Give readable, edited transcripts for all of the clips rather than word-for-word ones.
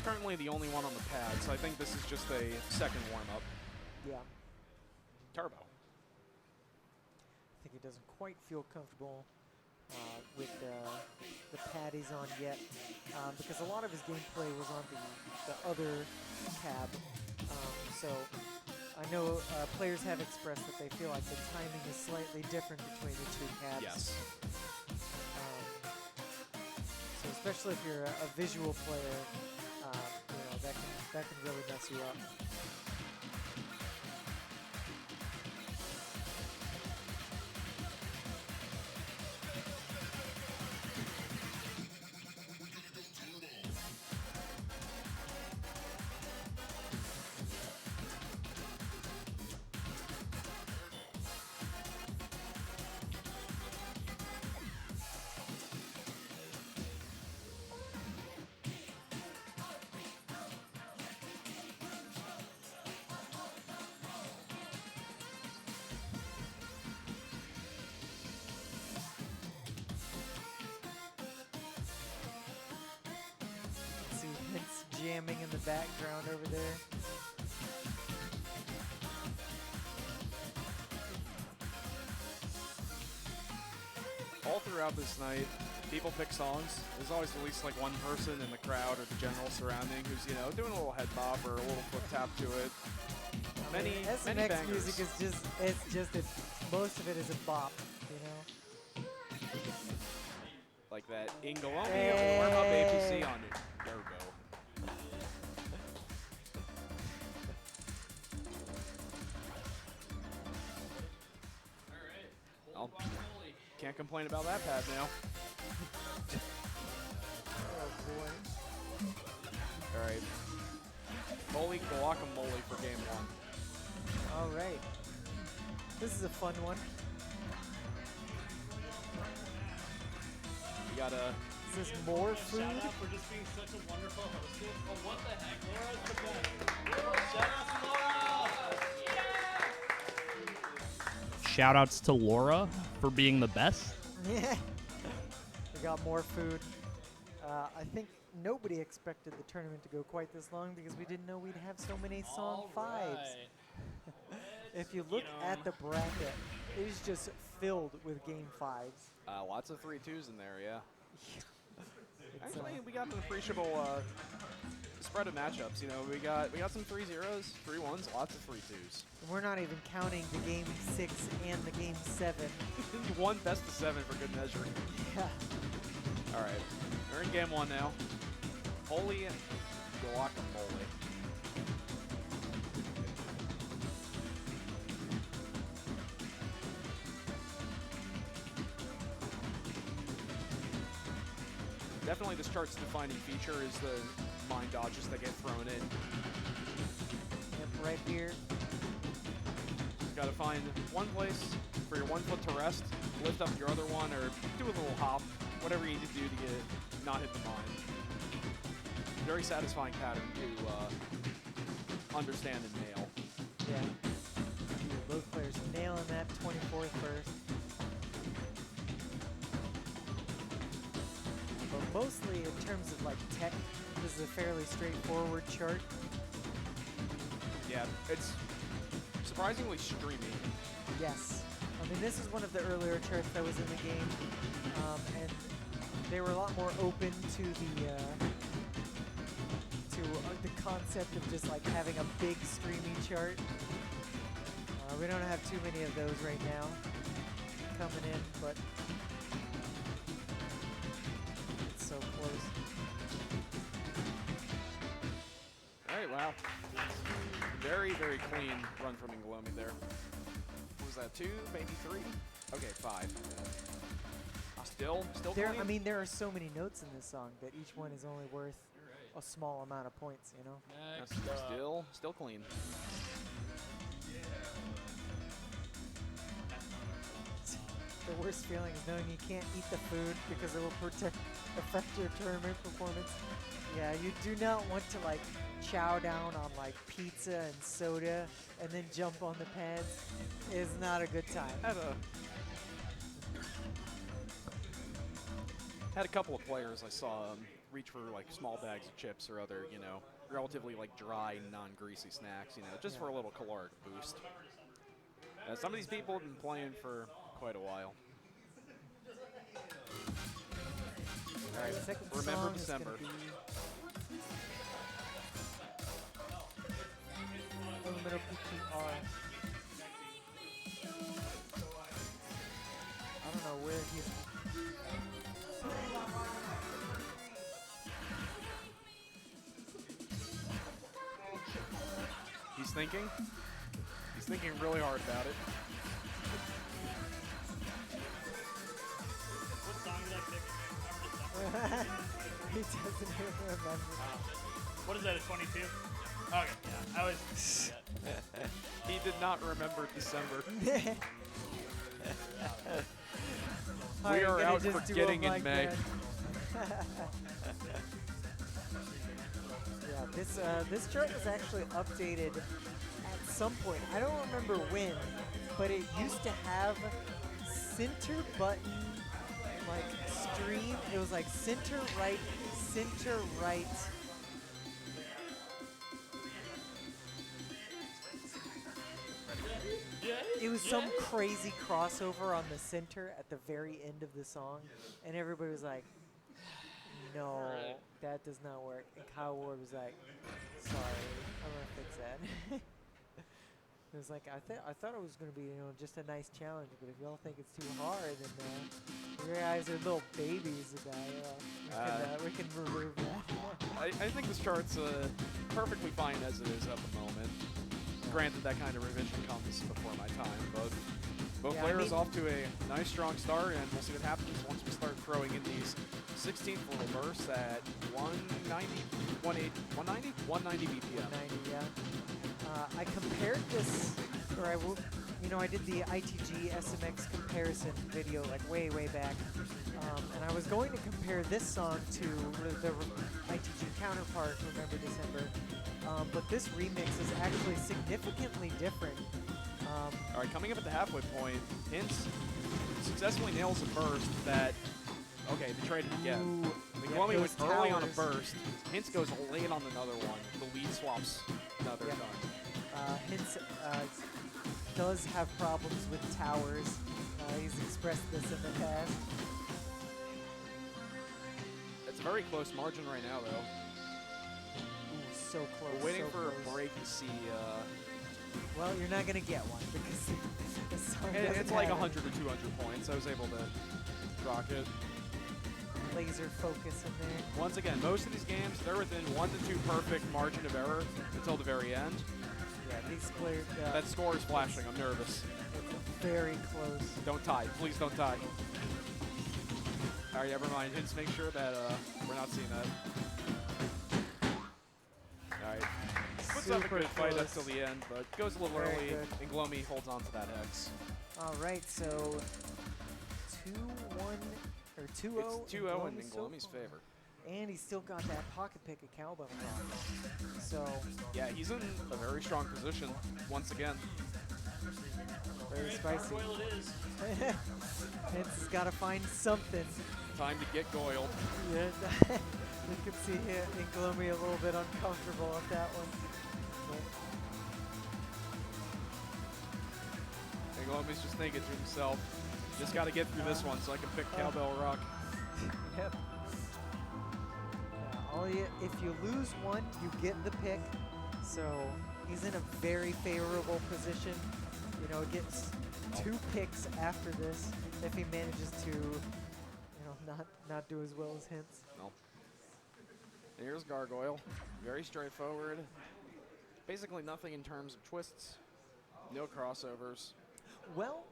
currently the only one on the pad, so I think this is just a second warm-up. Yeah. Turbo. I think he doesn't quite feel comfortable with the patties on yet, because a lot of his gameplay was on the other cab. So I know players have expressed that they feel like the timing is slightly different between the two cabs. Yes. So especially if you're a visual player, you know, that can really mess you up. HINTZ jamming in the background over there. All throughout this night, people pick songs. There's always at least like one person in the crowd or the general surrounding who's, you know, doing a little head bop or a little foot tap to it. Many SMX bangers. music is most of it is a bop, you know. Like that inglomi warm-up APC on Turbo. Well, can't complain about that pad now. Oh boy. All right. Holy guacamole for game one. All right. This is a fun one. We got a... Is this more food? Shout out for just being such a wonderful hostess. Oh, what the heck? Laura's the best. Shout out to Laura! Yeah! Shout outs to Laura for being the best. Yeah. We got more food. I think nobody expected the tournament to go quite this long because we didn't know we'd have so many song fives. If you look at the bracket, it is just filled with game fives. Lots of 3-2s in there, yeah. Actually, we got the appreciable spread of matchups. You know, we got some 3-0s, 3-1s, lots of 3-2s. And we're not even counting the game 6 and the game 7. One best of 7 for good measure. Yeah. All right, we're in game 1 now. Holy guacamole. Definitely this chart's defining feature is the mind dodges that get thrown in. Yep, right here. Just gotta find one place for your one foot to rest, lift up your other one, or do a little hop, whatever you need to do to get not hit the mine. Very satisfying pattern to understand and nail. Yeah. Both players nailing that 24th first. But mostly in terms of like tech, this is a fairly straightforward chart. Yeah, it's surprisingly streamy. Yes. I mean, this is one of the earlier charts that was in the game, and they were a lot more open to the concept of just like having a big streamy chart. We don't have too many of those right now coming in, but it's so close. All right, wow. Very, very clean run from inglomi there. What was that, 2, maybe 3? Okay, 5. Still There, clean. I mean, there are so many notes in this song that each one is only worth a small amount of points, you know? Still clean. The worst feeling is knowing you can't eat the food because it will affect your tournament performance. Yeah, you do not want to like chow down on like pizza and soda and then jump on the pads. It's not a good time. Had a couple of players I saw reach for like small bags of chips or other, you know, relatively like dry, non-greasy snacks, you know, just for a little caloric boost. Some of these people have been playing for quite a while. All right, second Remember song December. is gonna be Aluminum PPR. I don't know where he's. He's thinking. He's thinking really hard about it. What song did I pick? He doesn't even remember. What is that, a 22? Okay, yeah, I always forget. He did not remember December. How We you are gonna out just for do getting them in like May. that? Yeah, this chart was actually updated at some point. I don't remember when, but it used to have center button, like stream. It was like center right, center right. It was some crazy crossover on the center at the very end of the song, and everybody was like, "No, that does not work." And Kyle Ward was like, "Sorry, I'm gonna fix that." It was like, I thought it was gonna be, you know, just a nice challenge, but if y'all think it's too hard, then your guys are little babies, we can remove that. I think this chart's perfectly fine as it is at the moment. Granted, that kind of revision comes before my time, but both Yeah, I players mean- off to a nice strong start, and we'll see what happens once we start throwing in these 16th little bursts at 190 BPM. 190, yeah. I compared this, or I did the ITG SMX comparison video like way back, and I was going to compare this song to the ITG counterpart, Remember December, but this remix is actually significantly different. All right, coming up at the halfway point, HINTZ successfully nails a burst that, okay, they traded again. Ooh, The yeah, Inglomi those went early on a towers. burst. HINTZ goes late on another one. The lead swaps another Yep. time. HINTZ does have problems with towers. He's expressed this in the past. It's a very close margin right now, though. Ooh, so close. We're waiting so for close. a break to see. Well, you're not gonna get one because the song It's doesn't like have 100 or 200 points. I was able to rock it. laser focus in there. Once again, most of these games, they're within 1 to 2 perfect margin of error until the very end. Yeah, these players. That score is flashing. I'm nervous. It's very close. Don't tie. Please don't tie. All right, never mind. HINTZ, make sure that we're not seeing that. All right. Puts up a Super good fight up close. till the end, but goes a little Very early. good. Inglomi holds on to that X. All right, so 2-1 or 2-0. It's 2-0 in Inglomi's Inglomi's favor. And he's still got that pocket pick of cowbell rock. So Yeah, he's in a very strong position once again. very spicy. Gargoyle it is. HINTZ has got to find something. Time to get goiled. Yeah, you can see here Inglomi a little bit uncomfortable with that one. Inglomi's just thinking to himself, just got to get through this one so I can pick Cowbell Rock. Yep. Yeah, if you lose one, you get the pick. So he's in a very favorable position. You know, gets 2 picks after this if he manages to, not do as well as HINTZ. No. Here's Gargoyle. Very straightforward. Basically nothing in terms of twists. No crossovers. Well,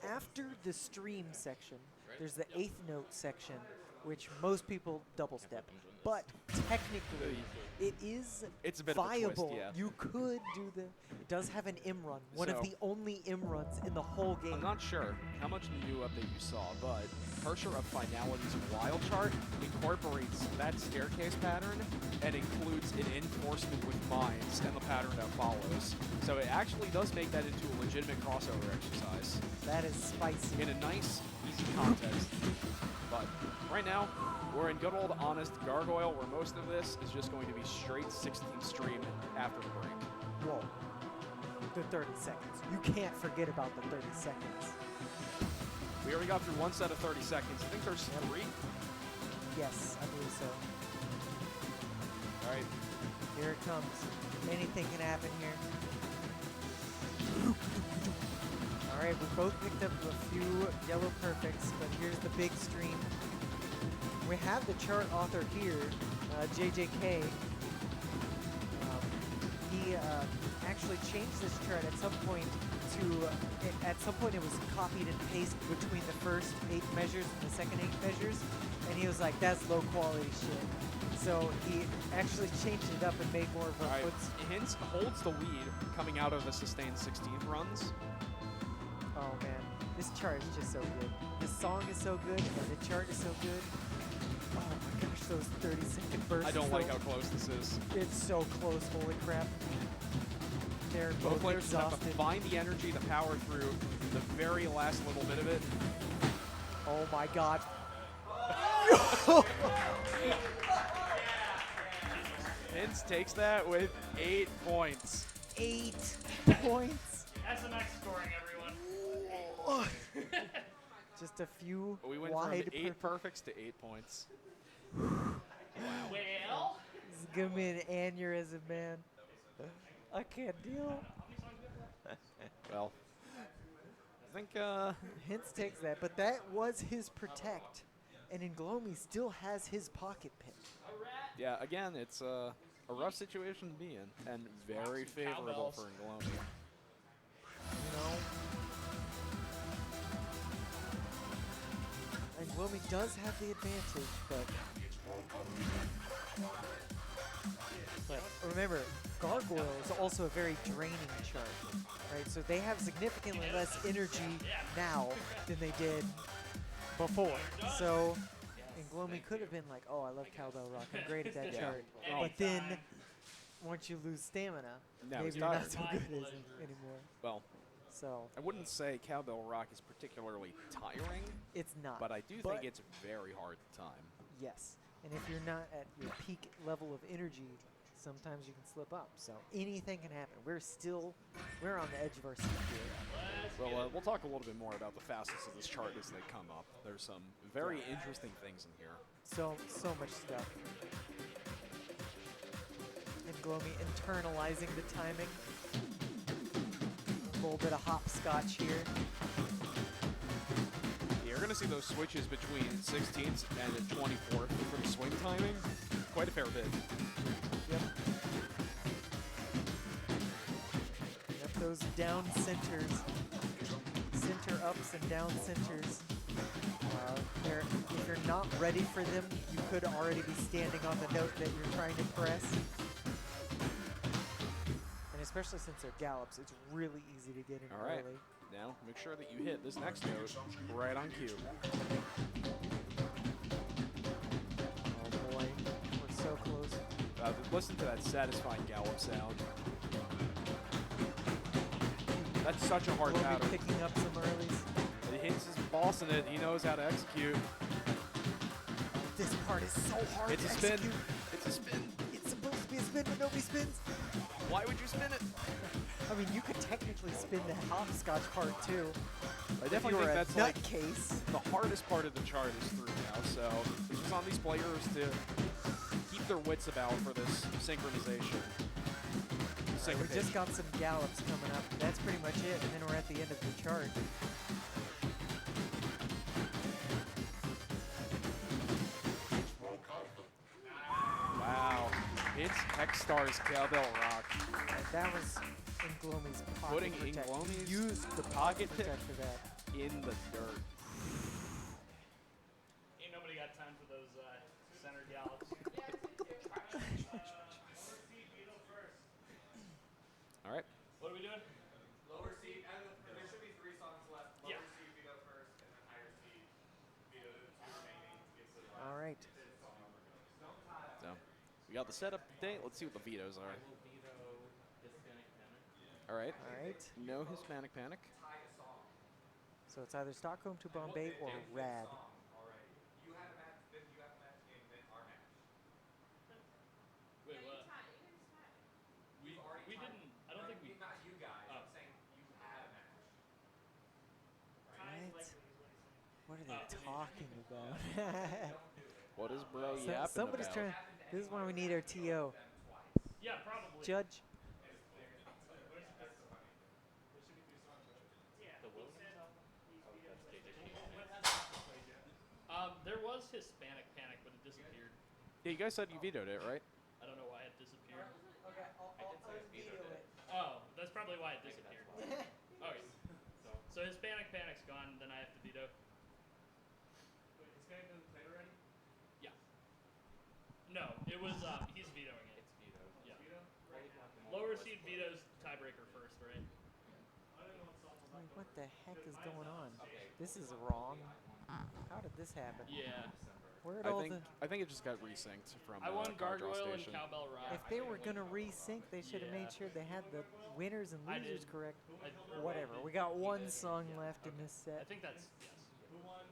after the stream section, there's the 8th note section, which most people double step. But technically, it is It's a bit of a viable. twist, yeah. You could do it does have an M run, one of So- the only M runs in the whole game. I'm not sure how much the new update you saw, but Cursor of Finality's Wild chart incorporates that staircase pattern and includes an influx reinforcement with mines and the pattern that follows. So it actually does make that into a legitimate crossover exercise That is spicy. in a nice, easy context. But right now, we're in good old honest Gargoyle, where most of this is just going to be straight 16 stream after the break. Whoa. The 30 seconds. You can't forget about the 30 seconds. We already got through one set of 30 seconds. I think there's 3. Yes, I believe so. All right. Here it comes. Anything can happen here. All right, we both picked up a few yellow perfects, but here's the big stream. We have the chart author here, JJK. He actually changed this chart at some point to, at some point it was copied and pasted between the first 8 measures and the second 8 measures, and he was like, that's low quality shit. So he actually changed it up and made more of a All right. foots. HINTZ holds the lead coming out of the sustained 16th runs. Oh man, this chart is just so good. This song is so good, and the chart is so good. Oh my gosh, those 30-second bursts. I don't like though. how close this is. It's so close, holy crap. They're Both both players just have exhausted. to find the energy, the power through the very last little bit of it. Oh my god. HINTZ takes that with 8 points. 8 points. That's the max scoring, everyone. Just a few We went wide from 8 perfects to 8 points. Well, This is gonna be an aneurysm, man. I can't deal. Well, I think HINTZ takes that, but that was his protect. And inglomi still has his pocket pick. yeah, again, it's a rough situation to be in, and very favorable for inglomi. You know? inglomi does have the advantage, but remember, Gargoyle is also a very draining chart, right? So they have significantly less energy now than they did before. So inglomi could have been like, oh, I love Cowbell Rock, I'm great at that Yeah. chart. Oh. But then, once you lose stamina, Now maybe he's you're tired. not so good anymore. Well, So I wouldn't say Cowbell Rock is particularly tiring, it's not. but I do But- think it's very hard to time. Yes, and if you're not at your peak level of energy, sometimes you can slip up. So anything can happen. We're on the edge of our seat here. Well, we'll talk a little bit more about the fastest of this chart as they come up. There's some very interesting things in here. So much stuff. inglomi internalizing the timing. A little bit of hopscotch here. You're going to see those switches between 16th and 24th for the swing timing. Quite a fair bit. Yep. Yep, those down centers. Center ups and down centers. If you're not ready for them, you could already be standing on the note that you're trying to press. And especially since they're gallops, it's really easy to get in All right. early. Now, make sure that you hit this next note right on cue. Oh boy, we're so close. Listen to that satisfying gallop sound. That's such a hard We'll be pattern. picking up some earlies. HINTZ is bossing it. He knows how to execute. This part is so hard It's to a spin. execute. It's a spin. It's supposed to be a spin, but nobody spins. Why would you spin it? I mean, you could technically spin the hopscotch part too. I definitely think that's like nutcase. the hardest part of the chart is through now. So it's just on these players to keep their wits about for this synchronization. We just got some gallops coming up. That's pretty much it, and then we're at the end of the chart. Wow. It's Hexstar's Cowbell Rock. And that was inglomi's pocket Putting protect. inglomi's He used the pocket pick protect for that. in the dirt. Ain't nobody got time for those center gallops. All right. What are we doing? Lower seed, and there should be 3 songs left. Lower Yeah. seed veto first, and then higher seed veto the 2 remaining. Gets it All right. So we We got the setup today. Let's see what the vetoes are. All right. All right. No Hispanic Panic. So it's either Stockholm to Bombay or Rad. You had a match, then you have a match game, then our match. Wait, what? We didn't. I don't think we. Not you guys. I'm saying you had a match. What? What are they talking about? What is bro yapping Somebody's about? trying. This is why we need our TO. Yeah, probably. Judge. There was Hispanic Panic, but it disappeared. Yeah, you guys said you vetoed it, right? I don't know why it disappeared. Okay, I'll veto it. Oh, that's probably why it disappeared. Okay. So Hispanic Panic's gone, then I have to veto. Wait, Hispanic doesn't play already? Yeah. No, it was, he's vetoing it. It's vetoed. Yeah. Lower seed vetoes tiebreaker first, right? Wait, what the heck is going on? This is wrong. How did this happen? Yeah. Where'd all I think it just got resynced from I won Card Draw Gargoyle and Station. Cowbell Rock. If they were gonna resync, they should have made Yeah. sure they had the winners and I losers did. correct. I- Whatever. We got one song left in this I set. think that's, yes. Who won?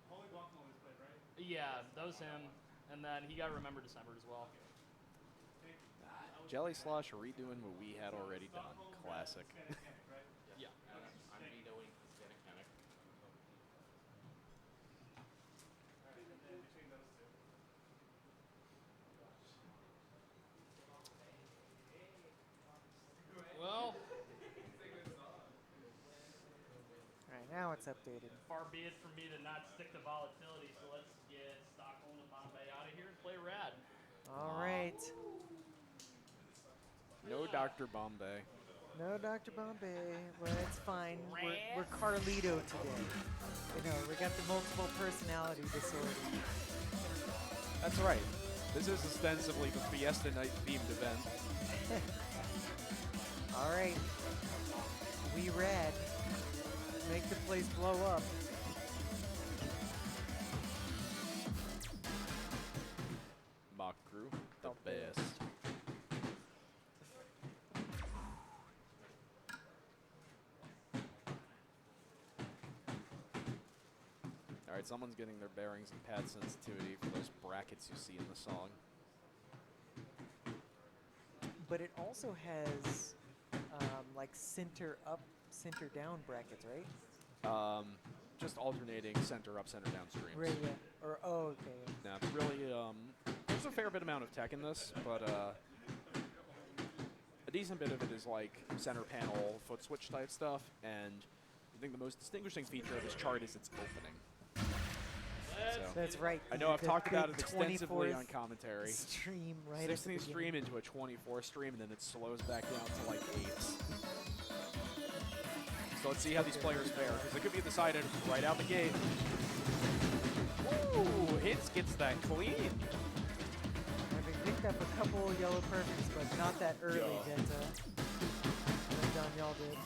Holy Guacamole always played, right? Yeah, that was him. And then he got Remember December as well. Jelly Slosh redoing what we had already done. Classic. Yeah. I'm vetoing Hispanic Panic. Well, Alright, now it's updated. far be it from me to not stick to volatility, so let's get Stockholm and Bombay out of here and play Rad. Alright. No Dr. Bombay. No Dr. Bombay, but it's fine. We're Carlito today. You know, we got the multiple personality disorder. That's right. This is ostensibly the Fiesta night themed event. Alright. We Rad. Make the place blow up. Mock crew, the best. Alright, someone's getting their bearings and pad sensitivity for those brackets you see in the song. But it also has like center up, center down brackets, right? Just alternating center up, center down streams. Right, yeah. Or, oh, okay. Now, really, there's a fair bit amount of tech in this, but a decent bit of it is like center panel, foot switch type stuff, and I think the most distinguishing feature of this chart is its opening. So, That's right. I know I've the talked about big it extensively 24th on commentary. Stream right at the 16th stream beginning. into a 24 stream, and then it slows back down to like 8s. So let's see how these players fare, because it could be decided right out the gate. Ooh, HINTZ gets that clean. Having picked up a couple yellow perfects, but not that early Yeah. that Daniel did.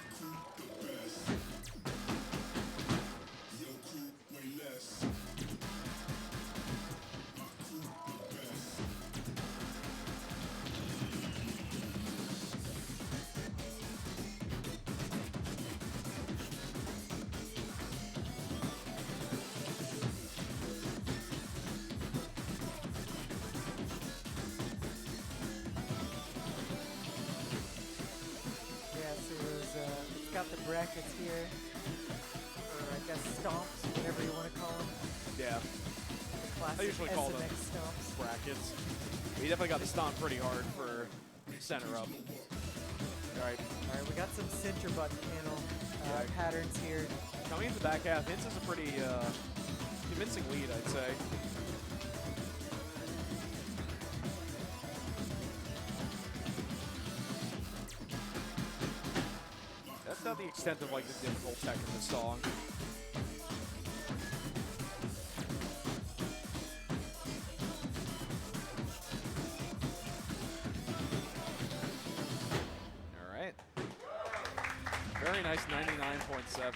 Yeah, so it's got the brackets here, or I guess stomps, whatever you want to call them. Yeah, Classic I usually call them SMX stomps. brackets. He definitely got the stomp pretty hard for center up. All right, All right, we got some center button panel patterns here. coming into the back half, HINTZ is a pretty convincing lead, I'd say. That's not the extent of like the difficult tech in the song. All right. Very nice 99.7.